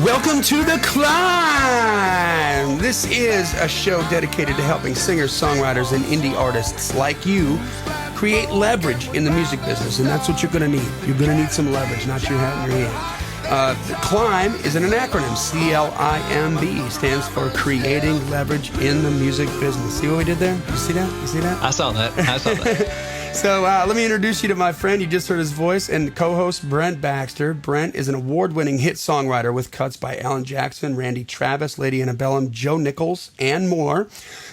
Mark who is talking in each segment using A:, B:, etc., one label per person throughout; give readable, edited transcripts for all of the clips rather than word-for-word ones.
A: Welcome to the C.L.I.M.B. This is a show dedicated to helping singers, songwriters, and indie artists like you create leverage in the music business, and that's what you're going to need. You're going to need some leverage, not your hat in your hand. C.L.I.M.B. is an acronym. C.L.I.M.B. stands for Creating Leverage in the Music Business. See what we did there? You see that? You see that?
B: I saw that.
A: So let me introduce you to my friend. You just heard his voice, and co-host Brent Baxter. Brent is an award-winning hit songwriter with cuts by Alan Jackson, Randy Travis, Lady Antebellum, Joe Nichols, and more.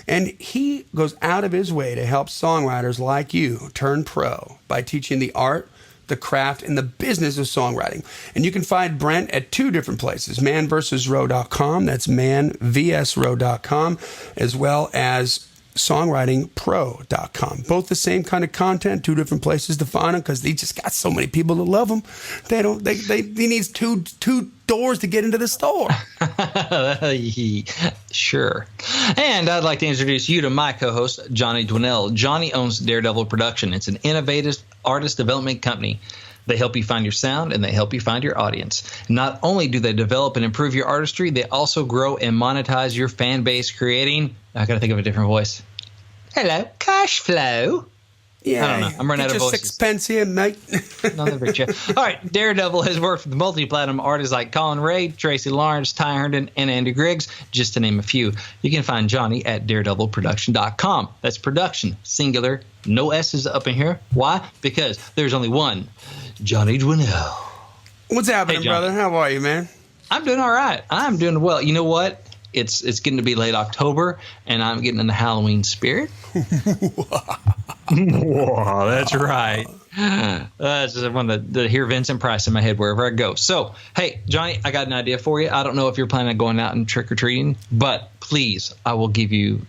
A: And he goes out of his way to help songwriters like you turn pro by teaching the art, the craft, and the business of songwriting. And you can find Brent at two different places, manvsrow.com, that's manvsrow.com, as well as songwritingpro.com. Both the same kind of content, two different places to find them because they just got so many people that love them. He needs two doors to get into the store.
B: Sure. And I'd like to introduce you to my co-host, Johnny Dwinell. Johnny owns Daredevil Production. It's an innovative artist development company. They help you find your sound, and they help you find your audience. Not only do they develop and improve your artistry, they also grow and monetize your fan base, creating, I got to think of a different voice. Hello, cash flow.
A: Yeah,
B: I don't know. I'm running out of voices.
A: Sixpence here, mate.
B: All right, Daredevil has worked with multi-platinum artists like Colin Ray, Tracy Lawrence, Ty Herndon, and Andy Griggs, just to name a few. You can find Johnny at daredevilproduction.com. That's production, singular, no S's up in here. Why? Because there's only one Johnny Dwinell.
A: What's happening, brother? How are you, man?
B: I'm doing all right. I'm doing well. You know what? It's getting to be late October, and I'm getting in the Halloween spirit. Whoa, that's right. That's just one to hear Vincent Price in my head wherever I go. So, hey, Johnny, I got an idea for you. I don't know if you're planning on going out and trick-or-treating, but please, I will give you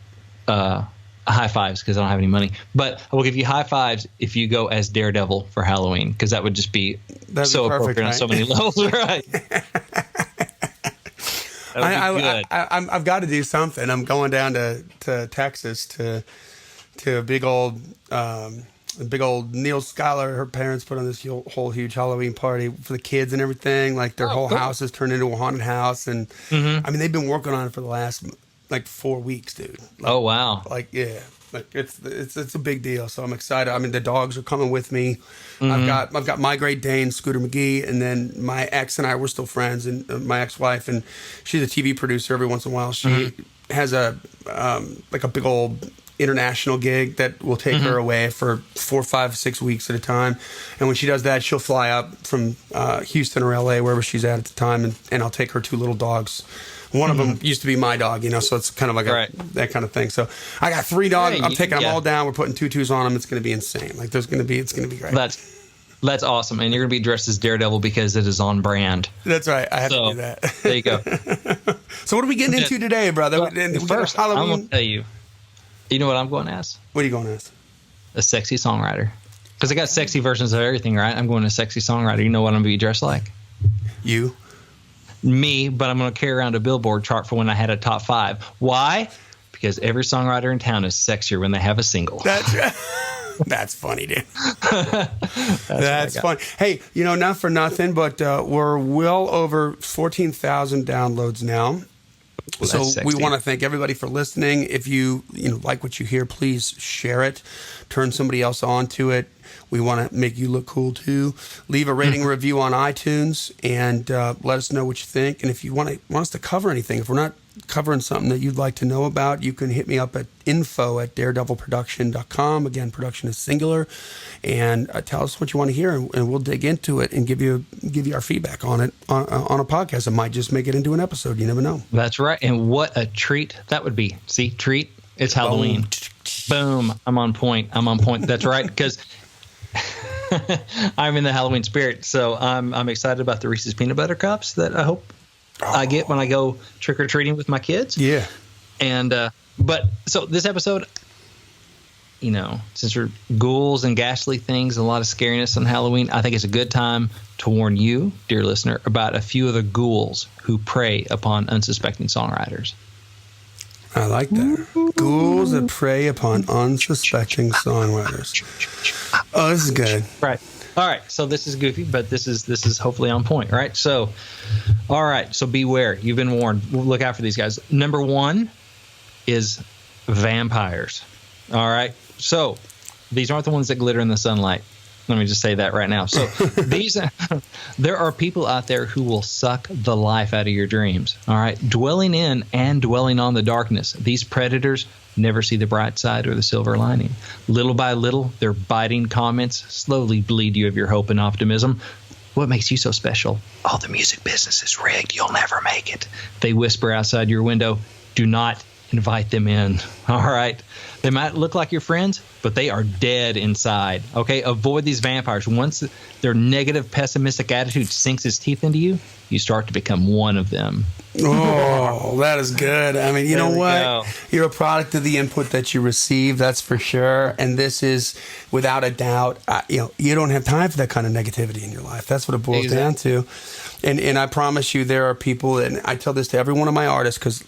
B: high fives because I don't have any money. But I will give you high fives if you go as Daredevil for Halloween, because that would just be so appropriate on so many levels, right?
A: I've got to do something. I'm going down to Texas to a big old Neil Schuyler. Her parents put on this whole huge Halloween party for the kids and everything. Like their whole house is turned into a haunted house, and I mean they've been working on it for the last 4 weeks, dude.
B: Oh wow!
A: It's a big deal. So I'm excited. I mean the dogs are coming with me. I've got my Great Dane, Scooter McGee, and then my ex and I were still friends, and my ex-wife, and she's a TV producer. Every once in a while, she has a big old international gig that will take her away for 4, 5, 6 weeks at a time. And when she does that, she'll fly up from Houston or LA, wherever she's at the time, and I'll take her two little dogs. One of them used to be my dog, so it's kind of like that kind of thing. So I got 3 dogs. I'm taking them all down. We're putting tutus on them. It's going to be insane. It's going to be great.
B: That's awesome. And you're going to be dressed as Daredevil because it is on brand.
A: That's right. I have to do that.
B: There you go.
A: So what are we getting into today, brother?
B: First, I'm going to tell you. You know what I'm going as?
A: What are you going as?
B: A sexy songwriter. Because I got sexy versions of everything, right? I'm going to sexy songwriter. You know what I'm going to be dressed like?
A: You?
B: Me, but I'm going to carry around a Billboard chart for when I had a top 5. Why? Because every songwriter in town is sexier when they have a single.
A: That's right. That's funny, dude. That's funny. Hey, not for nothing, but we're well over 14,000 downloads now. Well, so we want to thank everybody for listening. If you like what you hear, please share it. Turn somebody else on to it. We want to make you look cool too. Leave a rating review on iTunes and let us know what you think. And if you want us to cover anything, if we're not covering something that you'd like to know about, you can hit me up at info@daredevilproduction.com. Again, production is singular. And tell us what you want to hear, and we'll dig into it and give you our feedback on it on a podcast. It might just make it into an episode. You never know.
B: That's right. And what a treat that would be. See, treat. It's Halloween. Boom. I'm on point. That's right. Because I'm in the Halloween spirit. So I'm excited about the Reese's Peanut Butter Cups that I hope I get when I go trick-or-treating with my kids.
A: Yeah.
B: And so this episode, since we're ghouls and ghastly things, a lot of scariness on Halloween, I think it's a good time to warn you, dear listener, about a few of the ghouls who prey upon unsuspecting songwriters.
A: I like that. Ghouls that prey upon unsuspecting songwriters. Oh, this is good.
B: Right. All right, so this is goofy, but this is hopefully on point, right? So, all right, so beware. You've been warned. Look out for these guys. Number one is vampires. All right, so these aren't the ones that glitter in the sunlight. Let me just say that right now. So there are people out there who will suck the life out of your dreams. All right, dwelling in and dwelling on the darkness. These predators never see the bright side or the silver lining. Little by little, their biting comments slowly bleed you of your hope and optimism. What makes you so special? Oh, the music business is rigged. You'll never make it. They whisper outside your window. Do not invite them in. All right. They might look like your friends, but they are dead inside. Okay. Avoid these vampires. Once their negative, pessimistic attitude sinks its teeth into you, you start to become one of them.
A: Oh, that is good. I mean, you know what? You're a product of the input that you receive, that's for sure. And this is, without a doubt, you don't have time for that kind of negativity in your life. That's what it boils down to. And I promise you, there are people, and I tell this to every one of my artists, because,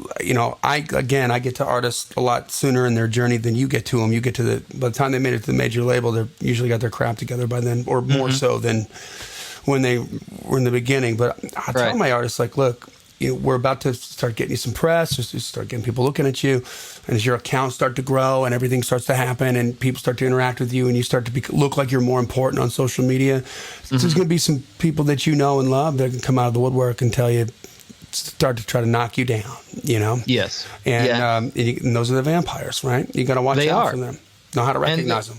A: I get to artists a lot sooner in their journey than you get to them. You get to by the time they made it to the major label, they've usually got their crap together by then, or more so than when they were in the beginning. But I tell my artists, like, look, we're about to start getting you some press, just start getting people looking at you, and as your accounts start to grow and everything starts to happen and people start to interact with you and you start to look like you're more important on social media, there's going to be some people that you know and love that can come out of the woodwork and tell you, start to try to knock you down,
B: Yes.
A: And those are the vampires, right? You got to watch out for them, know how to recognize them.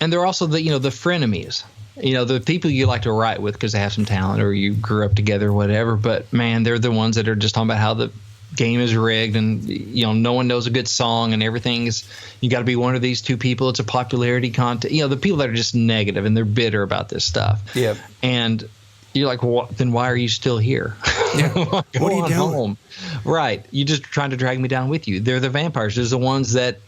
B: And they're also the frenemies. The people you like to write with because they have some talent or you grew up together or whatever. But, man, they're the ones that are just talking about how the game is rigged and, no one knows a good song and everything is – you got to be one of these two people. It's a popularity contest. The people that are just negative and they're bitter about this stuff. Yeah. And you're like, well, then why are you still here?
A: Yeah. What are you doing?
B: Home. Right. You're just trying to drag me down with you. They're the vampires. They're the ones that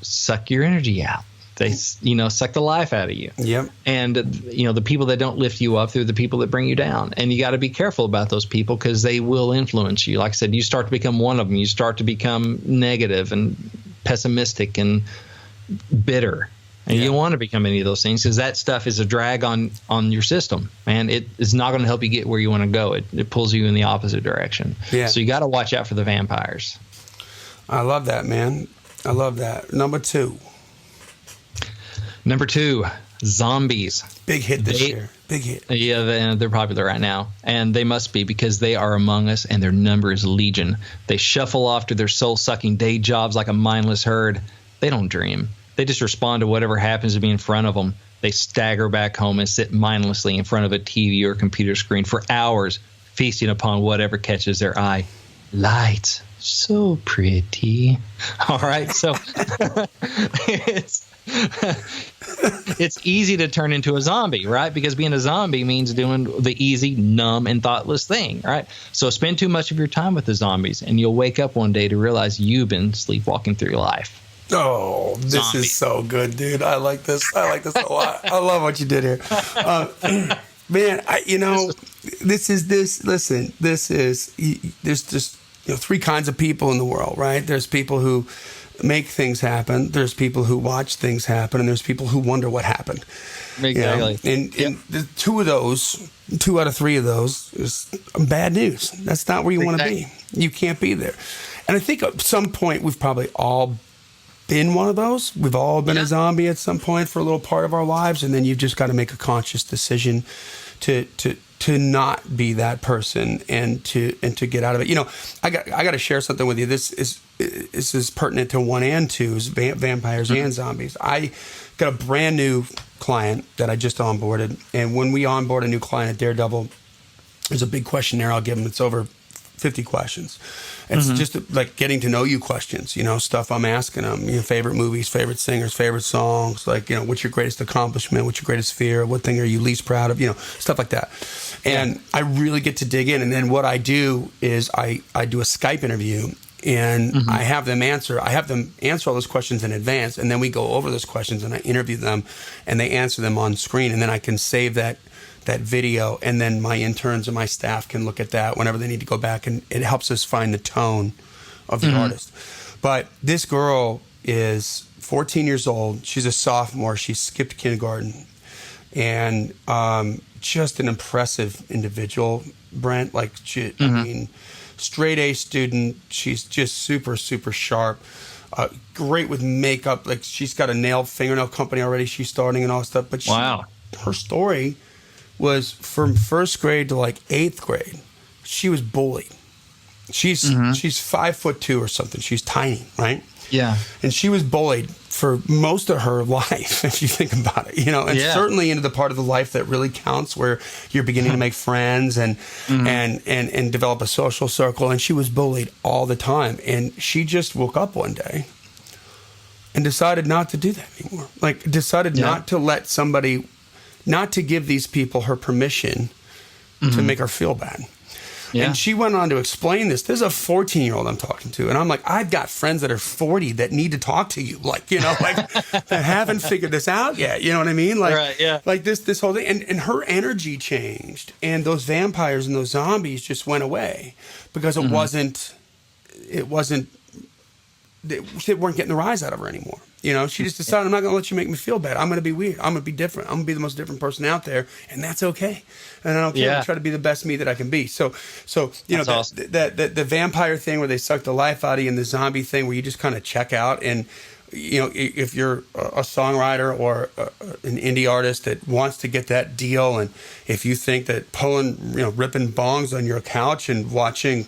B: suck your energy out. They, suck the life out of you. Yep. And, the people that don't lift you up, they're the people that bring you down. And you got to be careful about those people because they will influence you. Like I said, you start to become one of them. You start to become negative and pessimistic and bitter. And you don't want to become any of those things because that stuff is a drag on your system. And it is not going to help you get where you want to go. It pulls you in the opposite direction. Yeah. So you got to watch out for the vampires.
A: I love that, man. I love that. Number two, zombies. Big hit this year. Big hit.
B: Yeah, they're popular right now. And they must be because they are among us and their number is legion. They shuffle off to their soul-sucking day jobs like a mindless herd. They don't dream. They just respond to whatever happens to be in front of them. They stagger back home and sit mindlessly in front of a TV or computer screen for hours, feasting upon whatever catches their eye. Lights. So pretty. All right, so it's easy to turn into a zombie, right? Because being a zombie means doing the easy, numb, and thoughtless thing, right? So spend too much of your time with the zombies, and you'll wake up one day to realize you've been sleepwalking through your life.
A: Oh, this is so good, dude. I like this a lot. I love what you did here. Man, there's just three kinds of people in the world, right? There's people who make things happen. There's people who watch things happen, and there's people who wonder what happened.
B: Exactly.
A: And the two out of three of those is bad news. That's not where you want to be. You can't be there. And I think at some point we've probably all been one of those. We've all been a zombie at some point for a little part of our lives, and then you've just got to make a conscious decision to not be that person and to get out of it. I got to share something with you. This is pertinent to one and two, is vampires and zombies. I got a brand new client that I just onboarded, and when we onboard a new client at Daredevil, there's a big questionnaire I'll give them. It's over 50 questions. It's just like getting to know you questions, stuff I'm asking them, favorite movies, favorite singers, favorite songs, like, what's your greatest accomplishment, what's your greatest fear, what thing are you least proud of, stuff like that. And I really get to dig in. And then what I do is I do a Skype interview, and I have them answer all those questions in advance, and then we go over those questions and I interview them and they answer them on screen, and then I can save that video, and then my interns and my staff can look at that whenever they need to go back, and it helps us find the tone of the artist. But this girl is 14 years old. She's a sophomore. She skipped kindergarten. and just an impressive individual, Brent. Like, I mean, straight A student. She's just super, super sharp. Great with makeup. Like, she's got a fingernail company already. She's starting and all that stuff. But her story was from first grade to like 8th grade. She was bullied. She's 5'2" or something. She's tiny, right?
B: Yeah.
A: And she was bullied for most of her life, if you think about it, you know, and certainly into the part of the life that really counts, where you're beginning to make friends and develop a social circle. And she was bullied all the time. And she just woke up one day and decided not to do that anymore. Like, decided not to let somebody, not to give these people her permission to make her feel bad. Yeah. And she went on to explain this. There's a 14-year-old I'm talking to, and I'm like, I've got friends that are 40 that need to talk to you, like, you know, like that haven't figured this out yet. You know what I mean? Like, like this whole thing. And her energy changed, and those vampires and those zombies just went away because they weren't getting the rise out of her anymore. You know, she just decided, I'm not going to let you make me feel bad. I'm going to be weird. I'm going to be different. I'm going to be the most different person out there, and that's okay. And I don't care. I try to be the best me that I can be. So you know, awesome. the vampire thing where they suck the life out of you, and the zombie thing where you just kind of check out. And, you know, if you're a songwriter or an indie artist that wants to get that deal, and if you think that ripping bongs on your couch and watching,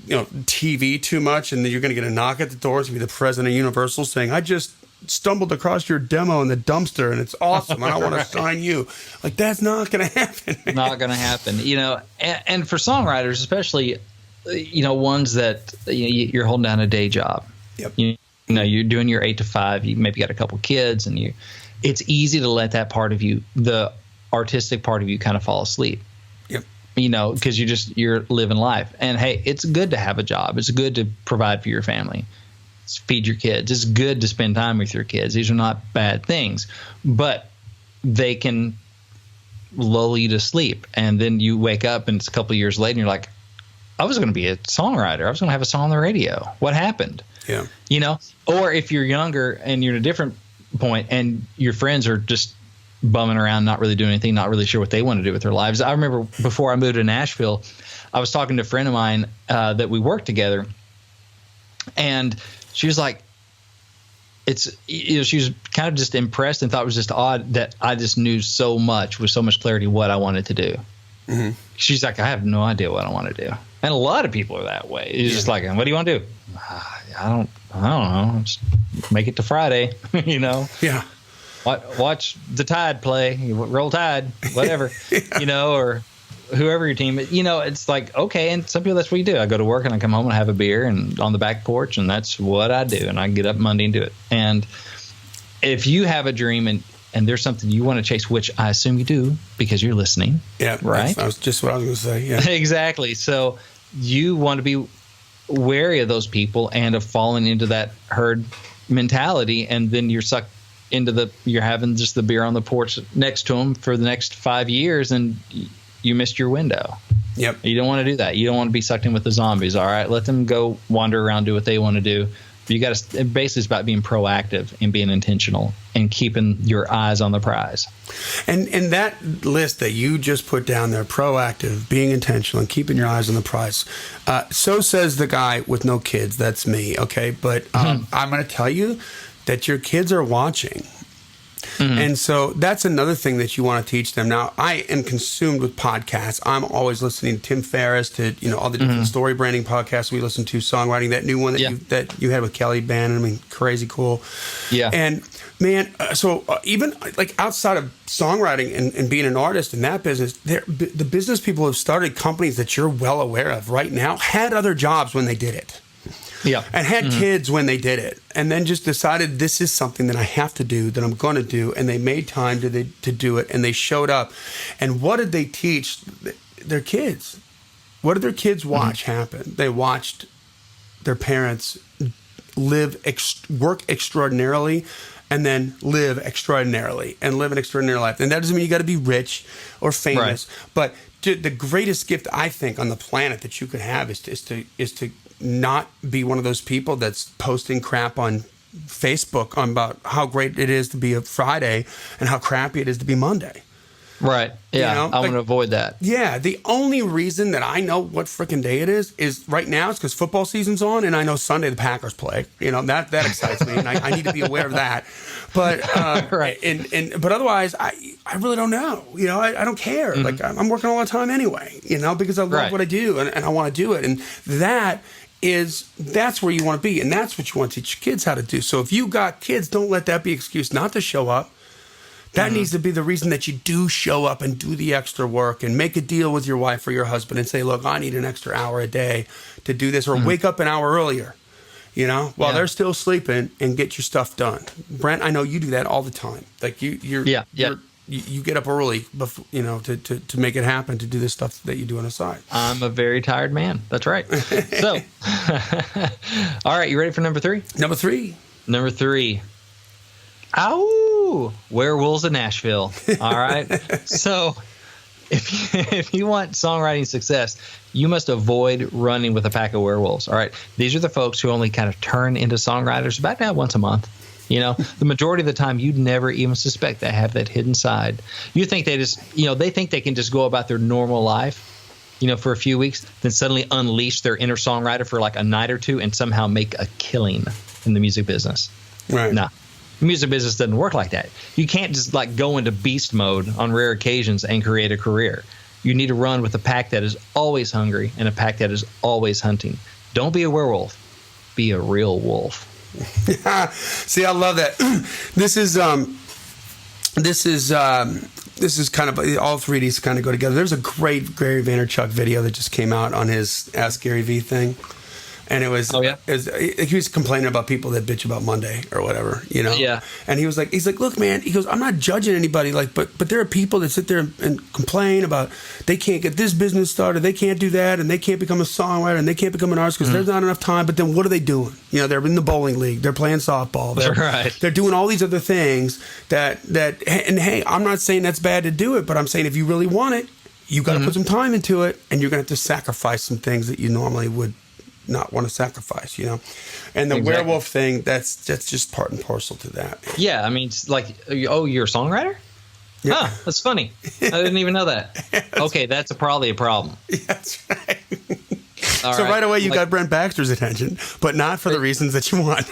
A: you know, TV too much, and then you're going to get a knock at the door to be the president of Universal saying, I just stumbled across your demo in the dumpster and it's awesome and I want to sign you. Like, that's not going to happen, man. Not
B: going to happen. You know, and for songwriters, especially, you know, ones that you're holding down a day job.
A: Yep.
B: You know, you're doing your 8 to 5. You maybe got a couple kids, and it's easy to let that part of you, the artistic part of you, kind of fall asleep.
A: Yep.
B: You know, because you're living life. And hey, it's good to have a job. It's good to provide for your family, feed your kids. It's good to spend time with your kids. These are not bad things, but they can lull you to sleep. And then you wake up and it's a couple of years later and you're like, I was going to be a songwriter. I was going to have a song on the radio. What happened?
A: Yeah.
B: You know, or if you're younger and you're at a different point and your friends are just bumming around, not really doing anything, not really sure what they want to do with their lives. I remember before I moved to Nashville, I was talking to a friend of mine that we worked together, and she was like, she was kind of just impressed and thought it was just odd that I just knew so much with so much clarity what I wanted to do. Mm-hmm. She's like, I have no idea what I want to do. And a lot of people are that way. It's just like, what do you want to do? I don't know. Just make it to Friday, you know?
A: Yeah.
B: Watch the Tide play, Roll Tide, whatever, you know, or whoever your team is. You know, it's like, okay, and some people, that's what you do. I go to work and I come home and have a beer and on the back porch, and that's what I do. And I get up Monday and do it. And if you have a dream and there's something you want to chase, which I assume you do because you're listening.
A: Yeah,
B: right?
A: That was just what I was going to say. Yeah,
B: exactly. So you want to be wary of those people and of falling into that herd mentality, and then you're sucked into you're having just the beer on the porch next to them for the next 5 years, and you missed your window.
A: Yep.
B: You don't want to do that. You don't want to be sucked in with the zombies. All right, let them go wander around, do what they want to do. You got to, basically, it's about being proactive and being intentional and keeping your eyes on the prize.
A: And that list that you just put down there, proactive, being intentional, and keeping your eyes on the prize. So says the guy with no kids. That's me. Okay, but I'm going to tell you that your kids are watching. Mm-hmm. And so that's another thing that you want to teach them. Now, I am consumed with podcasts. I'm always listening to Tim Ferriss, to all the different story branding podcasts we listen to, Songwriting, that new one that you had with C.L.I.M.B. Bannon. I mean, crazy cool.
B: Yeah.
A: And man, so even like outside of songwriting and being an artist in that business, the business people who have started companies that you're well aware of right now had other jobs when they did it.
B: Yeah.
A: And had kids when they did it, and then just decided this is something that I have to do, that I'm going to do, and they made time to do it, and they showed up. And what did they teach their kids? What did their kids watch happen? They watched their parents work extraordinarily, and then live extraordinarily, and live an extraordinary life. And that doesn't mean you got to be rich or famous, but the greatest gift I think on the planet that you could have is to not be one of those people that's posting crap on Facebook about how great it is to be a Friday and how crappy it is to be Monday.
B: Right. Yeah.
A: You know,
B: I want to avoid that.
A: Yeah. The only reason that I know what freaking day it is right now is because football season's on, and I know Sunday the Packers play. You know, that excites me, and I need to be aware of that. But
B: right.
A: But otherwise, I really don't know. You know, I don't care.
B: Mm-hmm.
A: Like, I'm working all the time anyway. You know, because I love what I do, and I want to do it, and that's where you want to be, and that's what you want to teach your kids how to do. So if you got kids, don't let that be an excuse not to show up. That needs to be the reason that you do show up and do the extra work and make a deal with your wife or your husband and say, look, I need an extra hour a day to do this, or wake up an hour earlier, you know, while they're still sleeping, and get your stuff done. Brent, I know you do that all the time. Like you get up early before, you know, to make it happen, to do the stuff that you do on the side.
B: I'm a very tired man. That's right. So, all right, you ready for number 3?
A: Number 3.
B: Number 3. Ow! Werewolves in Nashville. All right. So, if you want songwriting success, you must avoid running with a pack of werewolves. All right. These are the folks who only kind of turn into songwriters about now once a month. You know, the majority of the time, you'd never even suspect they have that hidden side. You think they just, you know, they think they can just go about their normal life, you know, for a few weeks, then suddenly unleash their inner songwriter for like a night or two and somehow make a killing in the music business.
A: Right.
B: Nah. The music business doesn't work like that. You can't just like go into beast mode on rare occasions and create a career. You need to run with a pack that is always hungry and a pack that is always hunting. Don't be a werewolf. Be a real wolf.
A: See, I love that. This is kind of, all 3 of these kind of go together. There's a great Gary Vaynerchuk video that just came out on his Ask Gary V thing. And it was, he was complaining about people that bitch about Monday or whatever, you know?
B: Yeah.
A: And he's like, look, man, he goes, I'm not judging anybody, like, but there are people that sit there and complain about they can't get this business started, they can't do that, and they can't become a songwriter, and they can't become an artist because there's not enough time. But then what are they doing? You know, they're in the bowling league, they're playing softball, they're doing all these other things and hey, I'm not saying that's bad to do it, but I'm saying if you really want it, you got to put some time into it, and you're going to have to sacrifice some things that you normally would not want to sacrifice, you know. And the werewolf thing, that's just part and parcel to that.
B: Yeah, I mean, it's like, oh, you're a songwriter? Yeah. Huh, that's funny. I didn't even know that. Okay, that's probably a problem.
A: Yeah, that's right. So right away you got Brent Baxter's attention, but not for the reasons that you want.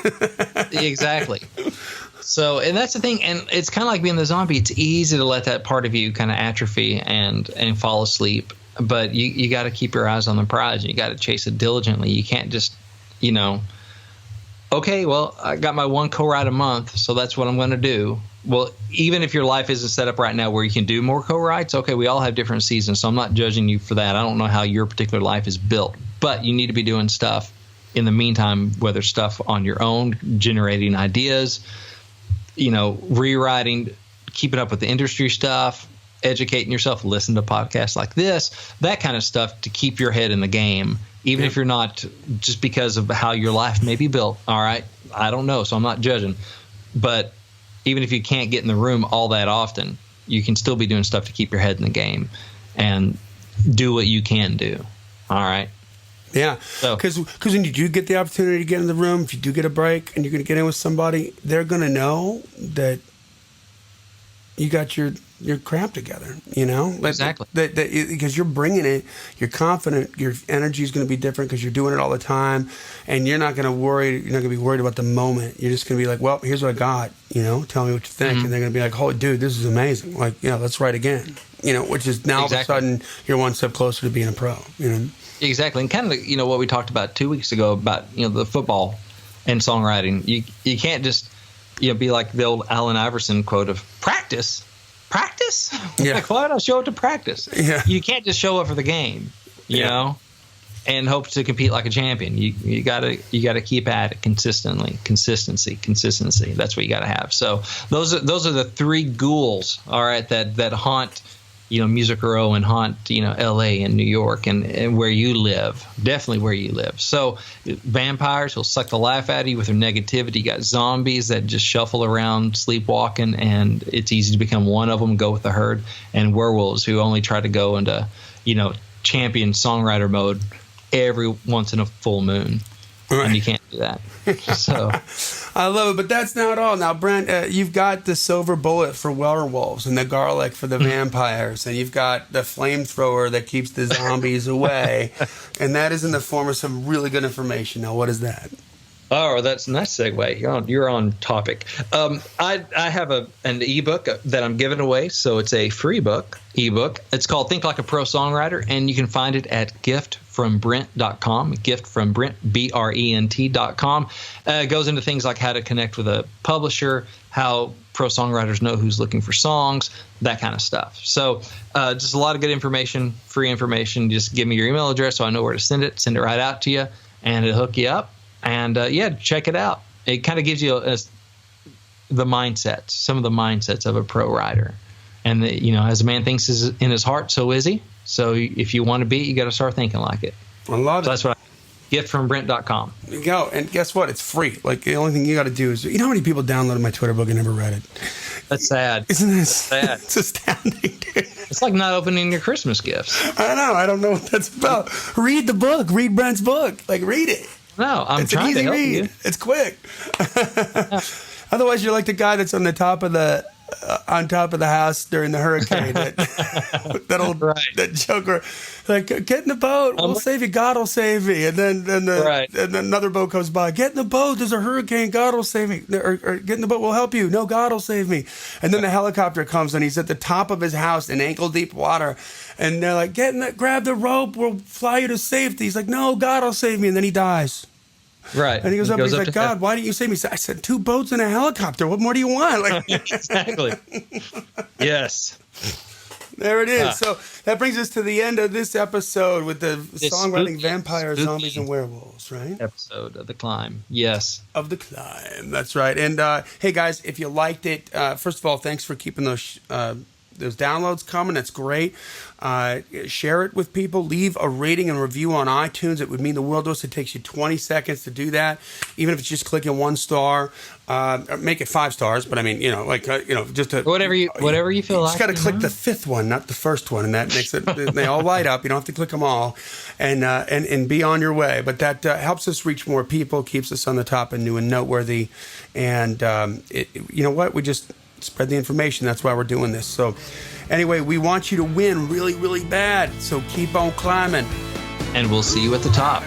B: Exactly. So, and that's the thing, and it's kind of like being the zombie. It's easy to let that part of you kind of atrophy and fall asleep. But you got to keep your eyes on the prize. You got to chase it diligently. You can't just, you know, okay, well, I got my one co-write a month, so that's what I'm going to do. Well, even if your life isn't set up right now where you can do more co-writes, okay, we all have different seasons, so I'm not judging you for that. I don't know how your particular life is built, but you need to be doing stuff in the meantime, whether stuff on your own, generating ideas, you know, rewriting, keeping up with the industry stuff, educating yourself, listen to podcasts like this, that kind of stuff to keep your head in the game, even if you're not, just because of how your life may be built. All right. I don't know. So I'm not judging. But even if you can't get in the room all that often, you can still be doing stuff to keep your head in the game and do what you can do. All right.
A: Yeah. Because when you do get the opportunity to get in the room, if you do get a break and you're going to get in with somebody, they're going to know that you got your crap together, you know?
B: Exactly.
A: Because you're bringing it, you're confident, your energy is going to be different because you're doing it all the time, and you're not going to be worried about the moment. You're just going to be like, well, here's what I got, you know, tell me what you think. And they're going to be like, oh, dude, this is amazing. Like, you know, let's write again, you know, which is now all of a sudden you're one step closer to being a pro, you know? Exactly.
B: And kind of, you know, what we talked about 2 weeks ago about, you know, the football and songwriting. You can't just, you know, be like the old Allen Iverson quote of practice. Yeah. Like, why don't I show up to practice?
A: Yeah.
B: You can't just show up for the game, you know, and hope to compete like a champion. You gotta keep at it consistently. Consistency. That's what you gotta have. So those are the 3 ghouls, all right, that haunt, you know, Music Row and haunt, you know, L.A. and New York and where you live, definitely where you live. So vampires will suck the life out of you with their negativity. You got zombies that just shuffle around sleepwalking, and it's easy to become one of them, go with the herd. And werewolves who only try to go into, you know, champion songwriter mode every once in a full moon. and you can't do that. So
A: I love it, but that's not all. Now, Brent, you've got the silver bullet for werewolves and the garlic for the vampires, and you've got the flamethrower that keeps the zombies away, and that is in the form of some really good information. Now, what is that?
B: Oh, that's a nice segue. You're on topic. I have an ebook that I'm giving away, so it's a free ebook. It's called Think Like a Pro Songwriter, and you can find it at giftfrombrent.com, giftfrombrent.com. It goes into things like how to connect with a publisher, how pro songwriters know who's looking for songs, that kind of stuff. So just a lot of good information, free information. Just give me your email address so I know where to send it right out to you, and it'll hook you up. And check it out. It kind of gives you the mindsets, some of the mindsets of a pro writer. And as a man thinks in his heart, so is he. So if you want to be, you got to start thinking like it.
A: I love it.
B: That's what giftfrombrent.com.
A: There you go. And guess what? It's free. Like, the only thing you got to do is, you know how many people downloaded my Twitter book and never read it?
B: That's sad.
A: Isn't this
B: sad?
A: It's astounding, dude.
B: It's like not opening your Christmas gifts.
A: I know. I don't know what that's about. Read the book. Read Brent's book. Like, read it.
B: No, I'm trying to help you. It's
A: quick. Otherwise, you're like the guy that's on top of the house during the hurricane. That joker, like, get in the boat. We'll save you. God will save me. And then and another boat comes by. Get in the boat. There's a hurricane. God will save me. Or get in the boat. We'll help you. No, God will save me. And then the helicopter comes and he's at the top of his house in ankle deep water. And they're like, grab the rope. We'll fly you to safety. He's like, no, God will save me. And then he dies.
B: Right.
A: And he goes up and he's like, God, why didn't you save me? I said, 2 boats and a helicopter. What more do you want? Like,
B: exactly. Yes.
A: There it is. So that brings us to the end of this episode with the songwriting vampires, zombies, and werewolves, right?
B: Episode of the C.L.I.M.B. Yes.
A: Of the C.L.I.M.B. That's right. And hey, guys, if you liked it, first of all, thanks for keeping those downloads coming. That's great. Share it with people. Leave a rating and review on iTunes. It would mean the world to us. It takes you 20 seconds to do that. Even if it's just clicking 1 star, make it 5 stars. But I mean, just
B: whatever you feel like.
A: Just got to click the 5th one, not the first one, and that makes it. They all light up. You don't have to click them all, and be on your way. But that helps us reach more people, keeps us on the top and new and noteworthy. And you know what? We just spread the information. That's why we're doing this. So anyway, we want you to win really, really bad. So keep on climbing.
B: And we'll see you at the top.